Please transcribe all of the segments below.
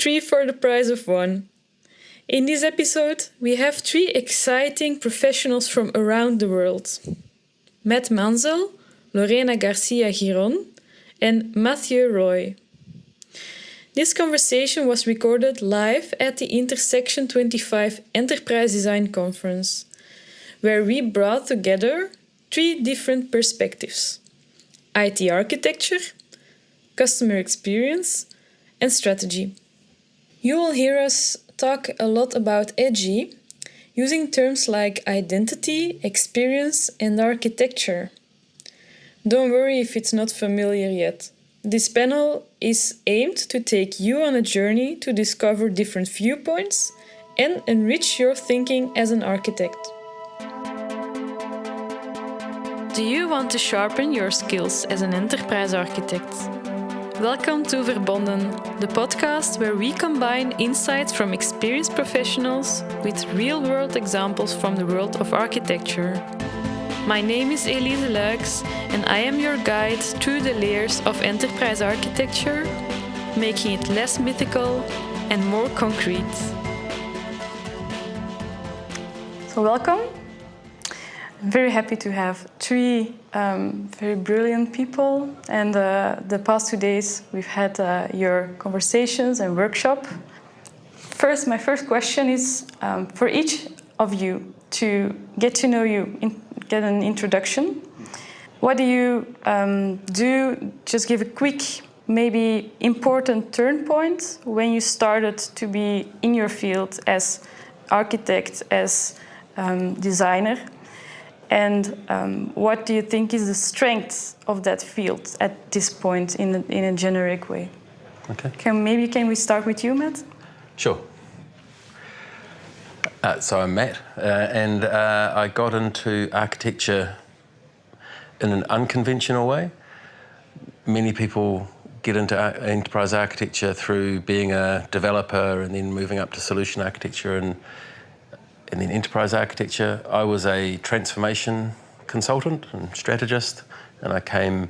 3 for the price of 1. In this episode, we have 3 exciting professionals from around the world. Mansel, Lorena Garcia Giron, and Mathieu Roy. This conversation was recorded live at the Intersection 25 Enterprise Design Conference, where we brought together 3 different perspectives: IT architecture, customer experience, and strategy. You will hear us talk a lot about EDGY, using terms like identity, experience, and architecture. Don't worry if it's not familiar yet. This panel is aimed to take you on a journey to discover different viewpoints and enrich your thinking as an architect. Do you want to sharpen your skills as an enterprise architect? Welcome to Verbonden, the podcast where we combine insights from experienced professionals with real-world examples from the world of architecture. My name is Elise Luyckx, and I am your guide through the layers of enterprise architecture, making it less mythical and more concrete. So welcome. I'm very happy to have 3 very brilliant people, and the past 2 days we've had your conversations and workshop. My first question is for each of you to get to know you, get an introduction. What do you do? Just give a quick, maybe important turn point when you started to be in your field as architect, as designer. And what do you think is the strength of that field at this point in a generic way? Okay. Can we start with you, Matt? Sure. So I'm Matt, and I got into architecture in an unconventional way. Many people get into enterprise architecture through being a developer and then moving up to solution architecture and then enterprise architecture. I was a transformation consultant and strategist, and I came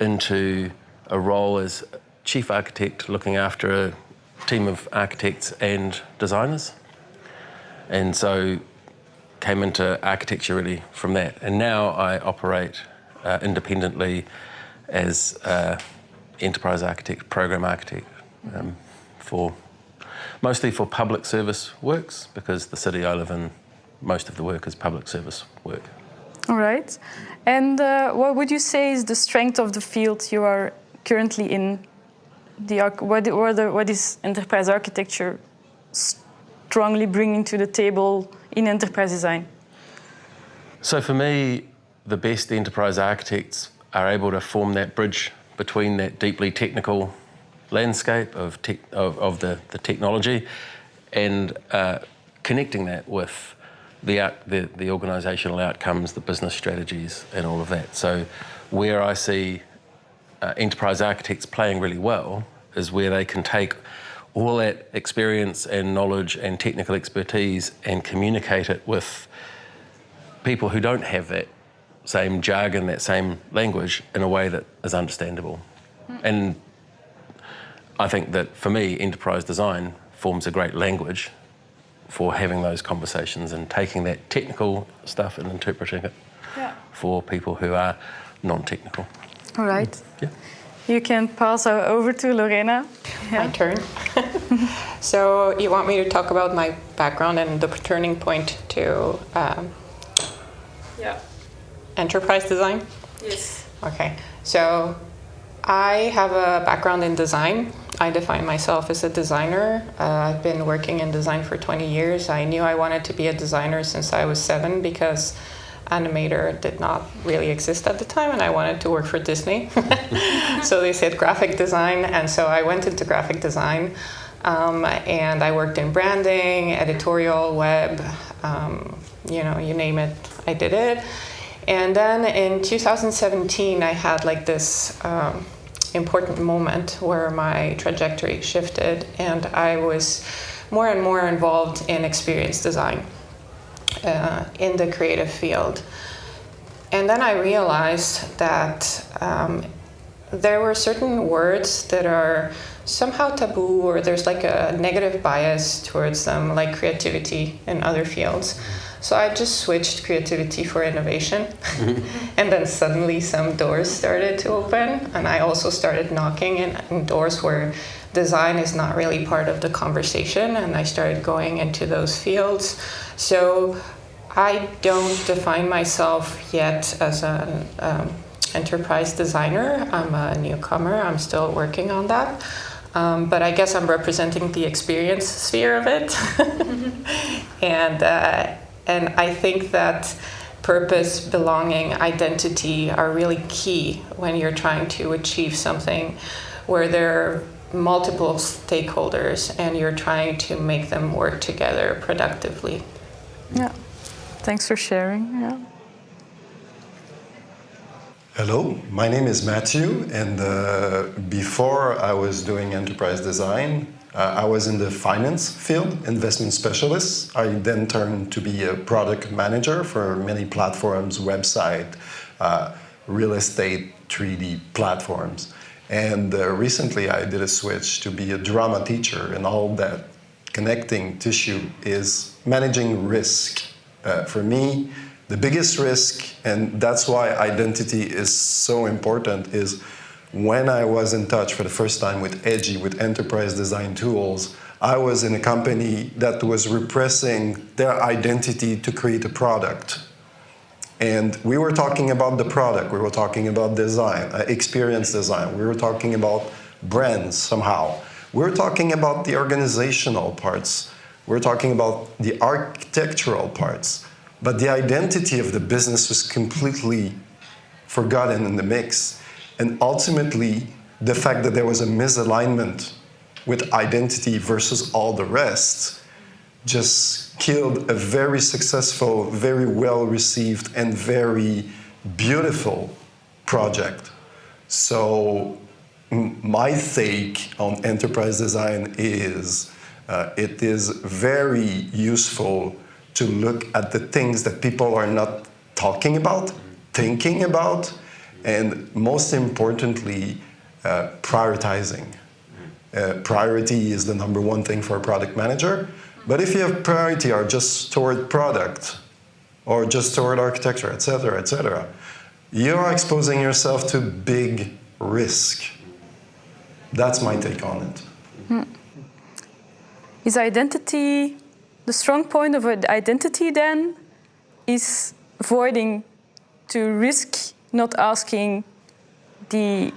into a role as chief architect looking after a team of architects and designers. And so came into architecture really from that. And now I operate independently as enterprise architect, program architect, mostly for public service works, because the city I live in, most of the work is public service work. All right. And what would you say is the strength of the field you are currently in? What is enterprise architecture strongly bringing to the table in enterprise design? So for me, the best enterprise architects are able to form that bridge between that deeply technical landscape of the technology and connecting that with the organisational outcomes, the business strategies and all of that. So where I see enterprise architects playing really well is where they can take all that experience and knowledge and technical expertise and communicate it with people who don't have that same jargon, that same language in a way that is understandable. And I think that for me, enterprise design forms a great language for having those conversations and taking that technical stuff and interpreting it for people who are non-technical. All right. Yeah. You can pass over to Lorena. Yeah. My turn. So you want me to talk about my background and the turning point to enterprise design? Yes. Okay. So I have a background in design. I define myself as a designer. I've been working in design for 20 years. I knew I wanted to be a designer since I was 7 because animator did not really exist at the time, and I wanted to work for Disney. So they said graphic design, and so I went into graphic design, and I worked in branding, editorial, web, you name it, I did it. And then in 2017, I had like this important moment where my trajectory shifted, and I was more and more involved in experience design. In the creative field. And then I realized that there were certain words that are somehow taboo, or there's like a negative bias towards them, like creativity in other fields. So I just switched creativity for innovation. And then suddenly some doors started to open, and I also started knocking in doors where design is not really part of the conversation, and I started going into those fields. So I don't define myself yet as an enterprise designer. I'm a newcomer. I'm still working on that. But I guess I'm representing the experience sphere of it. And I think that purpose, belonging, identity are really key when you're trying to achieve something where there are multiple stakeholders and you're trying to make them work together productively. Yeah, thanks for sharing. Yeah. Hello, my name is Mathieu, and before I was doing enterprise design, I was in the finance field, investment specialist. I then turned to be a product manager for many platforms, website, real estate, 3D platforms. And recently I did a switch to be a drama teacher, and all that connecting tissue is managing risk. For me, the biggest risk, and that's why identity is so important, is when I was in touch for the first time with EDGY, with enterprise design tools, I was in a company that was repressing their identity to create a product. And we were talking about the product, we were talking about design, experience design, we were talking about brands somehow. We were talking about the organizational parts, we were talking about the architectural parts. But the identity of the business was completely forgotten in the mix. And ultimately, the fact that there was a misalignment with identity versus all the rest just killed a very successful, very well-received, and very beautiful project. So my take on enterprise design is it is very useful to look at the things that people are not talking about, thinking about, and most importantly, prioritizing. Priority is the number one thing for a product manager. But if you have priority or just toward product, or just toward architecture, etc., you are exposing yourself to big risk. That's my take on it. Is identity, the strong point of identity then, is avoiding to risk not asking the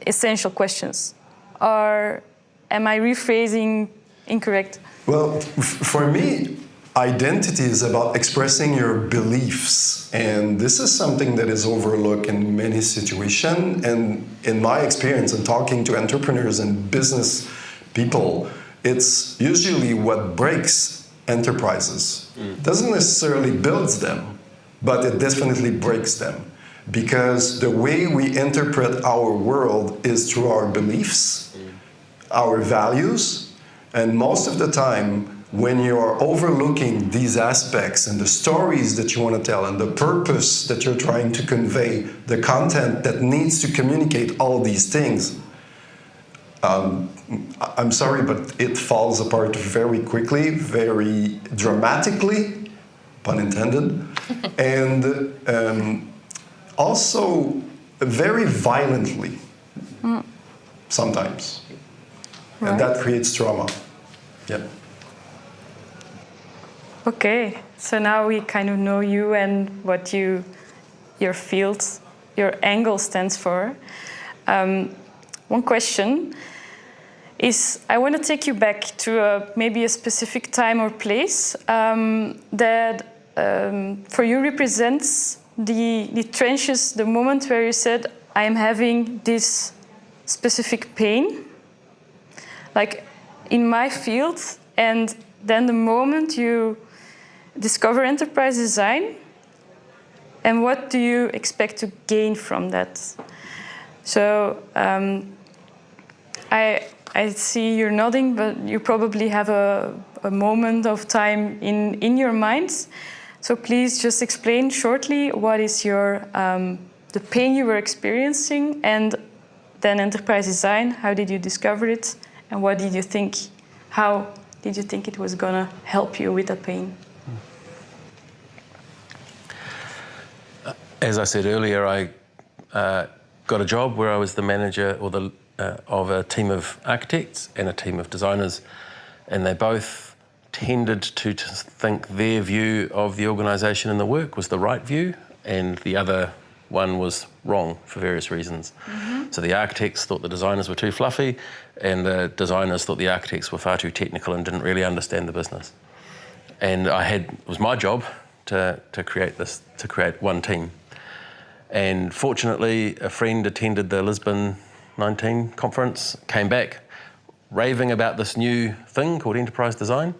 essential questions? Or am I rephrasing incorrect? Well, for me, identity is about expressing your beliefs. And this is something that is overlooked in many situations. And in my experience in talking to entrepreneurs and business people, it's usually what breaks enterprises. It doesn't necessarily build them, but it definitely breaks them. Because the way we interpret our world is through our beliefs, our values, and most of the time, when you are overlooking these aspects and the stories that you want to tell and the purpose that you're trying to convey, the content that needs to communicate all these things, I'm sorry, but it falls apart very quickly, very dramatically, pun intended, and also very violently, sometimes. Right. And that creates trauma. Yeah. Okay, so now we kind of know you and what your field, your angle stands for. One question is, I want to take you back to maybe a specific time or place that for you represents the trenches, the moment where you said, I am having this specific pain, like in my field, and then the moment you discover enterprise design, and what do you expect to gain from that? So I see you're nodding, but you probably have a moment of time in your mind. So please just explain shortly what is your the pain you were experiencing, and then enterprise design. How did you discover it, And what did you think? How did you think it was gonna help you with the pain? As I said earlier, I got a job where I was the manager of a team of architects and a team of designers, and they both tended to think their view of the organisation and the work was the right view, and the other one was wrong for various reasons. So the architects thought the designers were too fluffy, and the designers thought the architects were far too technical and didn't really understand the business. And it was my job to create one team. And fortunately, a friend attended the Lisbon 19 conference, came back raving about this new thing called enterprise design.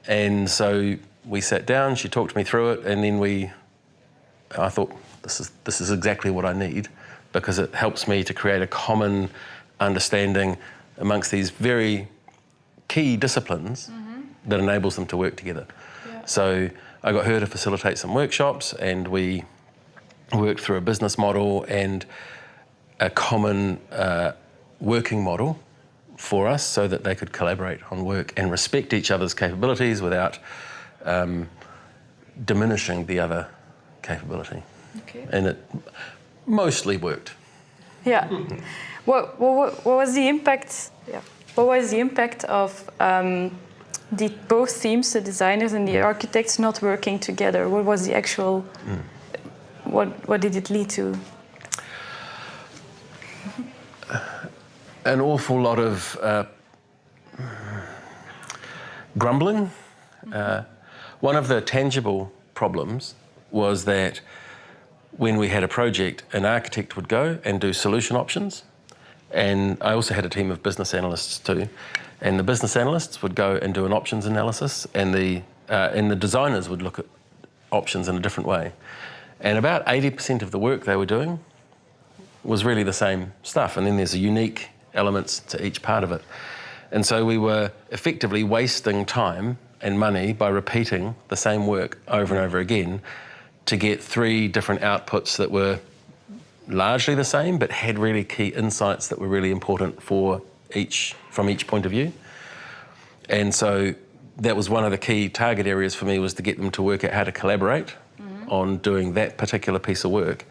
And so we sat down, she talked me through it, and then I thought, this is exactly what I need, because it helps me to create a common understanding amongst these very key disciplines that enables them to work together. Yeah. So I got her to facilitate some workshops, and we worked through a business model and a common working model for us so that they could collaborate on work and respect each other's capabilities without diminishing the other capability. Okay. And it mostly worked. Yeah. What was the impact? Yeah. What was the impact of both teams, the designers and the architects, not working together? What was the actual? What did it lead to? An awful lot of grumbling. One of the tangible problems was that when we had a project, an architect would go and do solution options. And I also had a team of business analysts too. And the business analysts would go and do an options analysis, and the designers would look at options in a different way. And about 80% of the work they were doing was really the same stuff. And then there's unique elements to each part of it. And so we were effectively wasting time and money by repeating the same work over and over again to get 3 different outputs that were largely the same, but had really key insights that were really important from each point of view. And so that was one of the key target areas for me, was to get them to work out how to collaborate on doing that particular piece of work,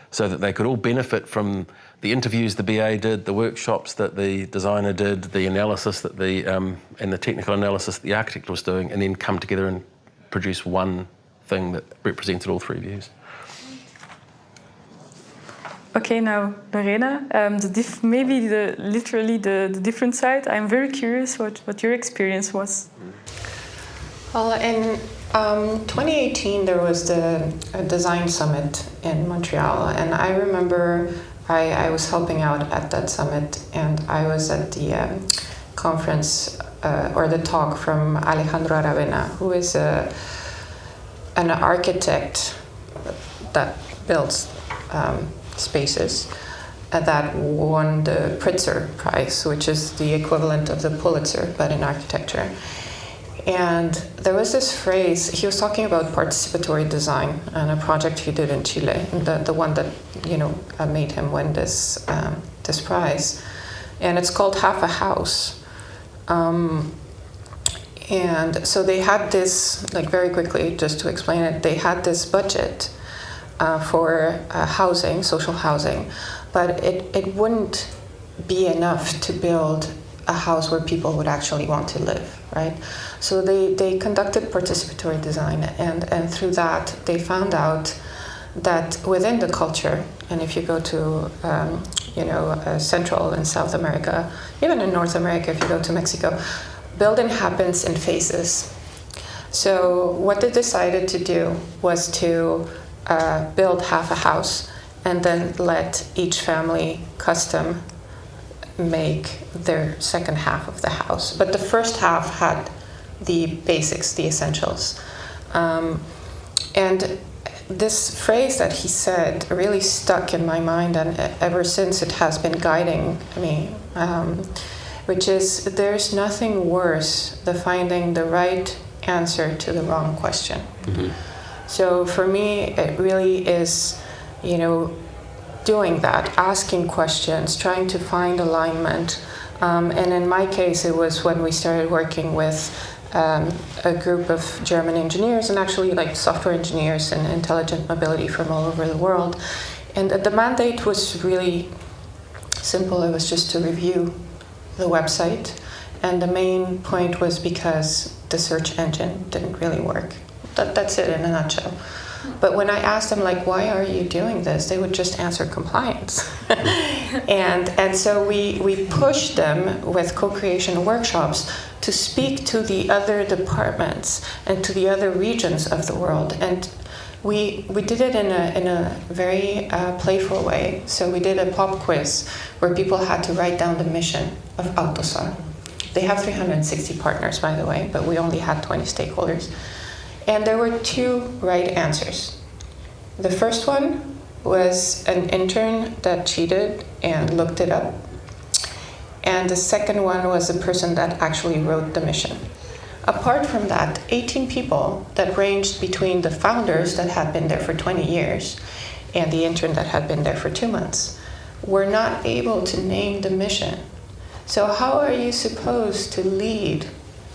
so that they could all benefit from the interviews the BA did, the workshops that the designer did, the analysis that and the technical analysis that the architect was doing, and then come together and produce one thing that represented all 3 views. Okay, now Lorena, maybe the different side. I'm very curious what your experience was. Well, in 2018 there was the design summit in Montreal, and I remember I was helping out at that summit, and I was at the conference or the talk from Alejandro Aravena, who is an architect that builds spaces that won the Pritzker Prize, which is the equivalent of the Pulitzer, but in architecture. And there was this phrase, he was talking about participatory design and a project he did in Chile, the one that, made him win this prize. And it's called Half a House. And so they had this, very quickly, just to explain it, they had this budget for housing, social housing, but it wouldn't be enough to build a house where people would actually want to live, right? So they conducted participatory design, and through that they found out that within the culture, and if you go to Central and South America, even in North America, if you go to Mexico, building happens in phases. So what they decided to do was to build half a house and then let each family custom make their second half of the house. But the first half had the basics, the essentials. And this phrase that he said really stuck in my mind, and ever since it has been guiding me, which is, there's nothing worse than finding the right answer to the wrong question. Mm-hmm. So for me, it really is, doing that, asking questions, trying to find alignment, And in my case, it was when we started working with a group of German engineers, and actually like software engineers and intelligent mobility from all over the world. And the mandate was really simple. It was just to review the website. And the main point was because the search engine didn't really work. That's it in a nutshell. But when I asked them, like, why are you doing this? They would just answer compliance. and so we pushed them with co-creation workshops to speak to the other departments and to the other regions of the world. And we did it in a very playful way. So we did a pop quiz where people had to write down the mission of Autosar. They have 360 partners, by the way, but we only had 20 stakeholders. And there were 2 right answers. The first one was an intern that cheated and looked it up. And the second one was a person that actually wrote the mission. Apart from that, 18 people that ranged between the founders that had been there for 20 years and the intern that had been there for 2 months were not able to name the mission. So how are you supposed to lead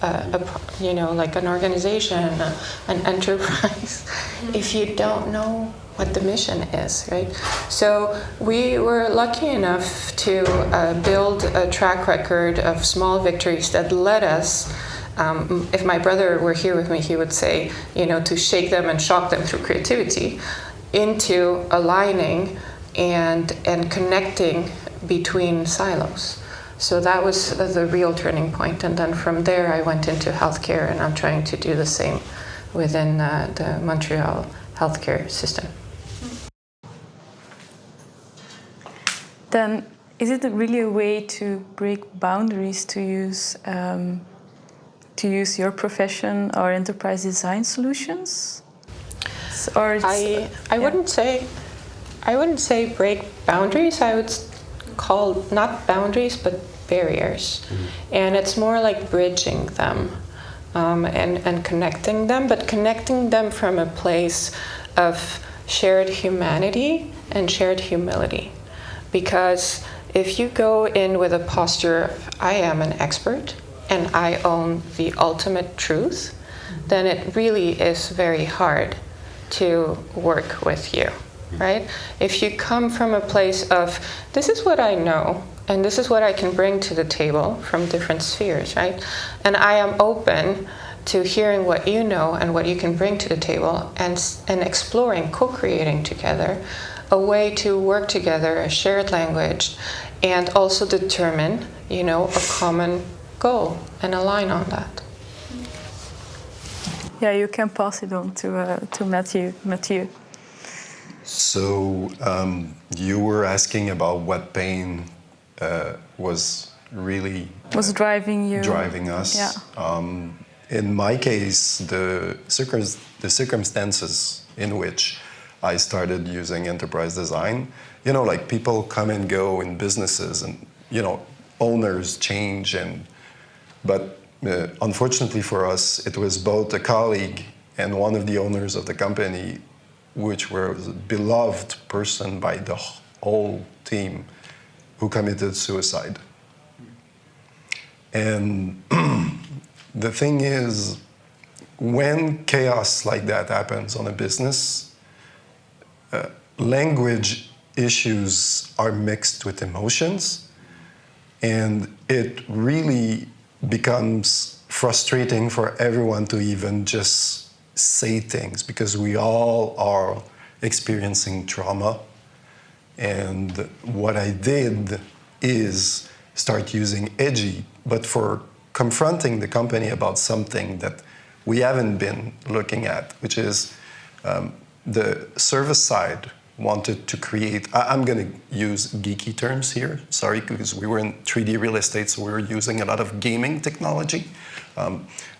like an organization, an enterprise, if you don't know what the mission is, right? So we were lucky enough to build a track record of small victories that led us, if my brother were here with me, he would say, to shake them and shock them through creativity, into aligning and connecting between silos. So that was the real turning point. And then from there, I went into healthcare, and I'm trying to do the same within the Montreal healthcare system. Then, is it really a way to break boundaries to use your profession or enterprise design solutions? Or I wouldn't say break boundaries. I would call not boundaries but barriers, and it's more like bridging them and connecting them, but connecting them from a place of shared humanity and shared humility. Because if you go in with a posture of I am an expert and I own the ultimate truth, then it really is very hard to work with you. Right? If you come from a place of, this is what I know, and this is what I can bring to the table from different spheres, right? And I am open to hearing what you know and what you can bring to the table, and exploring, co-creating together, a way to work together, a shared language, and also determine, a common goal and align on that. Yeah, you can pass it on to Mathieu. So you were asking about what pain was really driving us. Yeah. In my case, the circumstances in which I started using enterprise design, like people come and go in businesses, and owners change, but unfortunately for us, it was both a colleague and one of the owners of the company, which was a beloved person by the whole team, who committed suicide. And the thing is, when chaos like that happens on a business, language issues are mixed with emotions, and it really becomes frustrating for everyone to even just say things, because we all are experiencing trauma. And what I did is start using EDGY, but for confronting the company about something that we haven't been looking at, which is the service side wanted to create, I'm going to use geeky terms here, sorry, because we were in 3D real estate, so we were using a lot of gaming technology.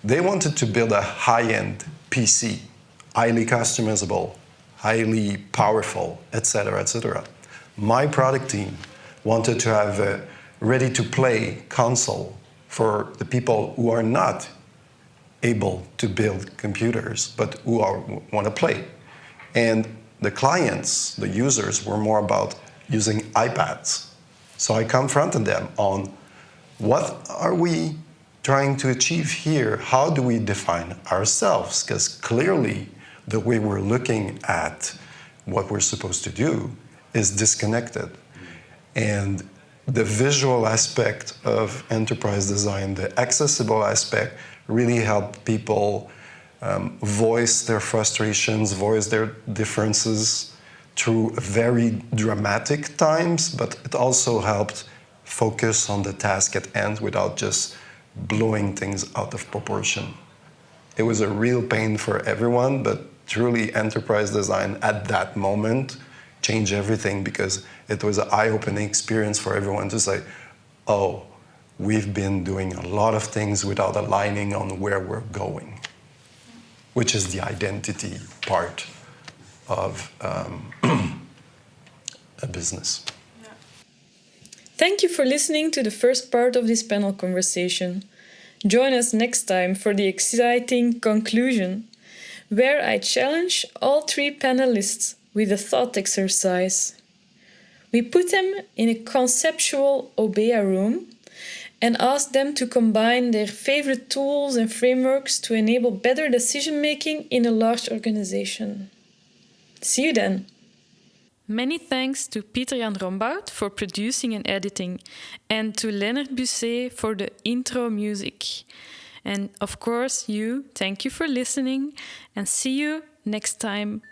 They wanted to build a high-end PC, highly customizable, highly powerful, etc., etc. My product team wanted to have a ready-to-play console for the people who are not able to build computers, but who want to play. And the clients, the users, were more about using iPads. So I confronted them on what are we trying to achieve here? How do we define ourselves? Because clearly the way we're looking at what we're supposed to do is disconnected. And the visual aspect of enterprise design, the accessible aspect, really help people voice their frustrations, voice their differences through very dramatic times, but it also helped focus on the task at hand without just blowing things out of proportion. It was a real pain for everyone, but truly enterprise design at that moment changed everything, because it was an eye-opening experience for everyone to say, oh, we've been doing a lot of things without aligning on where we're going, which is the identity part of a business. Thank you for listening to the first part of this panel conversation. Join us next time for the exciting conclusion, where I challenge all three panelists with a thought exercise. We put them in a conceptual Obeya room and ask them to combine their favorite tools and frameworks to enable better decision-making in a large organization. See you then! Many thanks to Pieter-Jan Rombout for producing and editing, and to Lennart Busset for the intro music. And of course, thank you for listening, and see you next time.